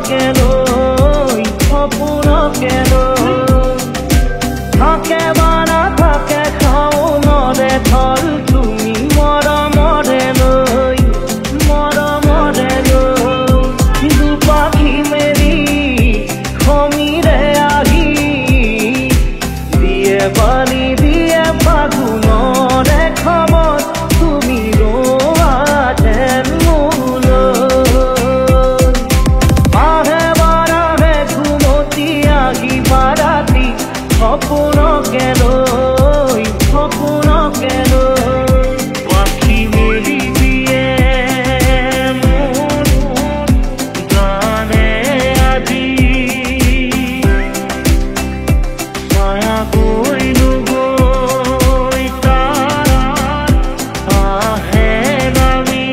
কেন সপোন কেন থাকে বানা থাকে খাও নদে থল তুমি মৰমৰে লৈ দুপাখি মেলি সমীৰে আহি দিয়ে বালি দিয়ে ফাগুনৰে খবৰ তুমি ৰোৱা যেন মোলৈ আহে বাৰাহে ঘুমতি আহি বাৰাতি সপোন কেন সপোন কেন পাখি মেলি দিয়ে মন জানে আজি ছায়া গৈ নগৈ তাৰ আহে নামি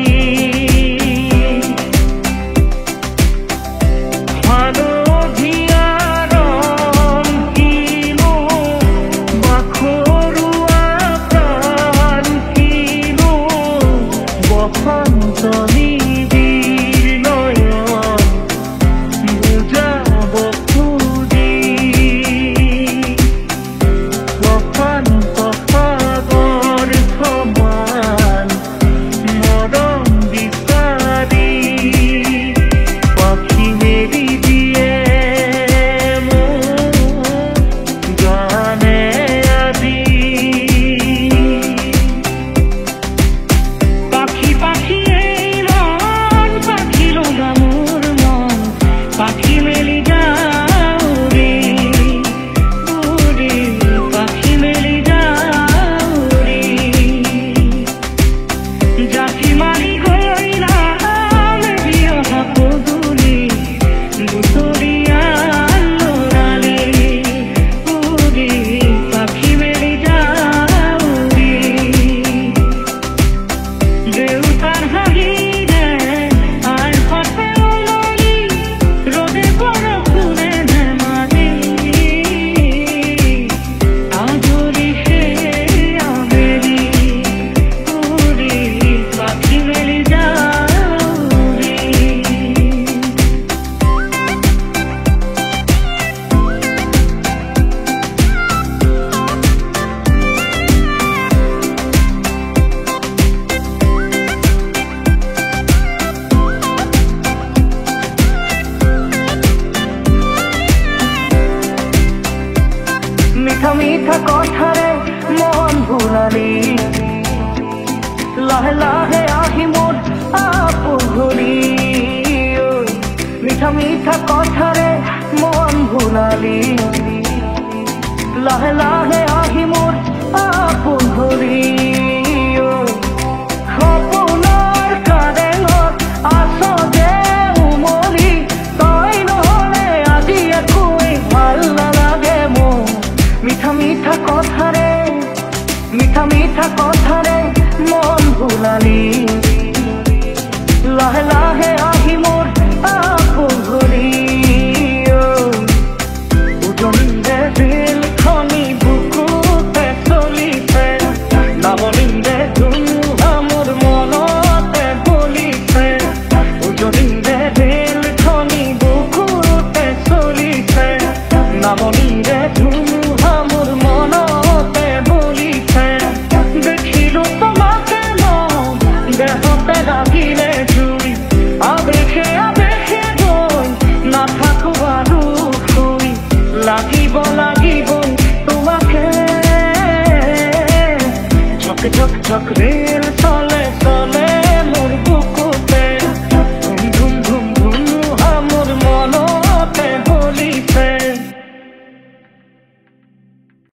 মিঠা মিঠা কথাৰে মন ভুলালি লাহে লাহে আহি মোৰ আপুঘুৰি মিঠা মিঠা কথাৰে মন ভুলালি লাহে লাহে আহি মোৰ আপুঘুৰি সপোনৰ কাৰেঙত আছ যে উমলি তই নহ'লে আজি একোৱেই ভাল নালাগে মোৰ মিঠা মিঠা কথাৰে মন ভুলালি লাহে লাহে আহি মোৰ আপুঘুৰি উজনিৰে দিল খনি বুকুতে চলিছে নামনিৰে ধুমুহা মোৰ মনতে বলিছে উজনিৰে দিল খনি বুকুতে চলিছে নামনিৰে ধুমুহা মোৰ মনতে বলিছে দেখিলো তোমাকে দেহতে লাগিলে জুই আবেশে আবেশে গৈ নাথাকো আৰু শুই লাগিব তোমাকে ঝক ঝক ঝক ৰেল চলে চলে